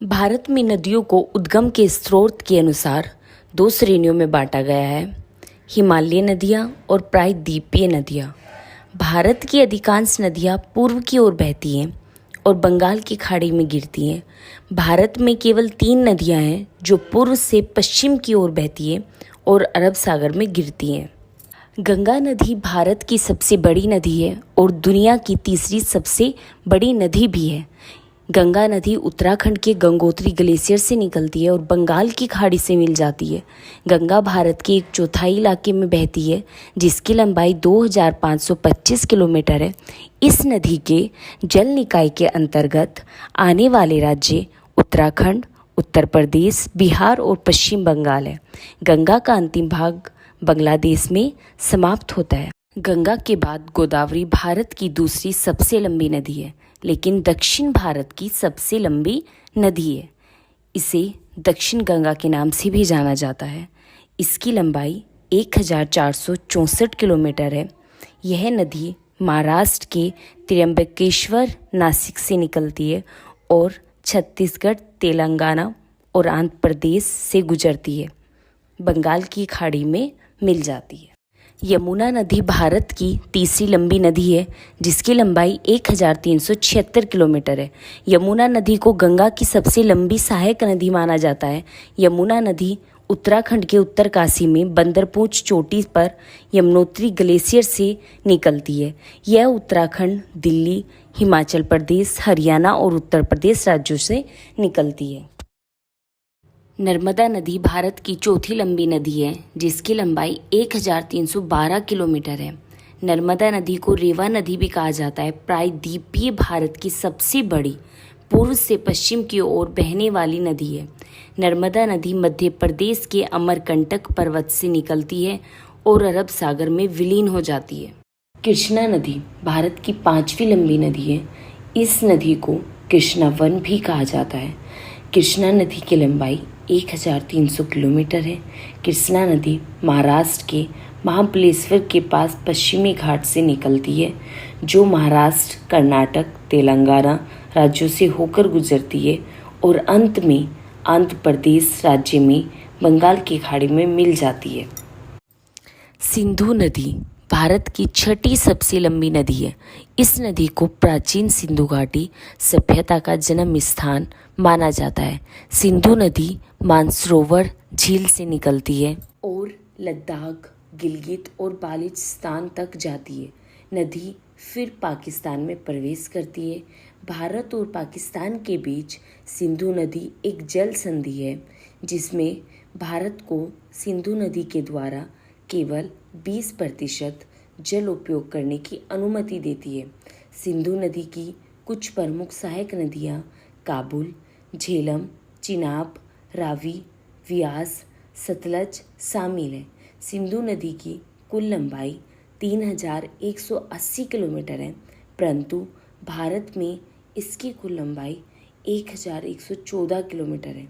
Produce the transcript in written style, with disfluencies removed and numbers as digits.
भारत में नदियों को उद्गम के स्रोत के अनुसार दो श्रेणियों में बांटा गया है। हिमालयी नदियाँ और प्रायद्वीपीय नदियाँ। भारत की अधिकांश नदियाँ पूर्व की ओर बहती हैं और बंगाल की खाड़ी में गिरती हैं। भारत में केवल 3 नदियाँ हैं जो पूर्व से पश्चिम की ओर बहती हैं और अरब सागर में गिरती हैं। गंगा नदी भारत की सबसे बड़ी नदी है और दुनिया की तीसरी सबसे बड़ी नदी भी है। गंगा नदी उत्तराखंड के गंगोत्री ग्लेशियर से निकलती है और बंगाल की खाड़ी से मिल जाती है। गंगा भारत के 1/4 इलाके में बहती है, जिसकी लंबाई 2525 किलोमीटर है। इस नदी के जल निकाय के अंतर्गत आने वाले राज्य उत्तराखंड, उत्तर प्रदेश, बिहार और पश्चिम बंगाल है। गंगा का अंतिम भाग बांग्लादेश में समाप्त होता है। गंगा के बाद गोदावरी भारत की दूसरी सबसे लंबी नदी है, लेकिन दक्षिण भारत की सबसे लंबी नदी है। इसे दक्षिण गंगा के नाम से भी जाना जाता है। इसकी लंबाई 1464 किलोमीटर है। यह नदी महाराष्ट्र के त्र्यंबकेश्वर, नासिक से निकलती है और छत्तीसगढ़, तेलंगाना और आंध्र प्रदेश से गुजरती है। बंगाल की खाड़ी में मिल जाती है। यमुना नदी भारत की तीसरी लंबी नदी है, जिसकी लंबाई 1376 किलोमीटर है। यमुना नदी को गंगा की सबसे लंबी सहायक नदी माना जाता है। यमुना नदी उत्तराखंड के उत्तरकाशी में बंदरपूंछ चोटी पर यमुनोत्री ग्लेशियर से निकलती है। यह उत्तराखंड, दिल्ली, हिमाचल प्रदेश, हरियाणा और उत्तर प्रदेश राज्यों से निकलती है। नर्मदा नदी भारत की चौथी लंबी नदी है, जिसकी लंबाई 1312 किलोमीटर है। नर्मदा नदी को रेवा नदी भी कहा जाता है। प्रायद्वीपीय भारत की सबसे बड़ी पूर्व से पश्चिम की ओर बहने वाली नदी है। नर्मदा नदी मध्य प्रदेश के अमरकंटक पर्वत से निकलती है और अरब सागर में विलीन हो जाती है। कृष्णा नदी भारत की 5वीं लंबी नदी है। इस नदी को कृष्णा वन भी कहा जाता है। कृष्णा नदी की लंबाई 1300 किलोमीटर है। कृष्णा नदी महाराष्ट्र के महाबलेश्वर के पास पश्चिमी घाट से निकलती है, जो महाराष्ट्र, कर्नाटक, तेलंगाना राज्यों से होकर गुजरती है और अंत में आंध्र प्रदेश राज्य में बंगाल की खाड़ी में मिल जाती है। सिंधु नदी भारत की 6ठी सबसे लंबी नदी है। इस नदी को प्राचीन सिंधु घाटी सभ्यता का जन्म स्थान माना जाता है। सिंधु नदी मानसरोवर झील से निकलती है और लद्दाख, गिलगित और बाल्टिस्तान तक जाती है। नदी फिर पाकिस्तान में प्रवेश करती है। भारत और पाकिस्तान के बीच सिंधु नदी एक जल संधि है, जिसमें भारत को सिंधु नदी के द्वारा केवल 20% जल उपयोग करने की अनुमति देती है। सिंधु नदी की कुछ प्रमुख सहायक नदियाँ काबुल, झेलम, चिनाब, रावी, व्यास, सतलज शामिल हैं। सिंधु नदी की कुल लंबाई 3180 किलोमीटर है, परंतु भारत में इसकी कुल लंबाई 1114 किलोमीटर है।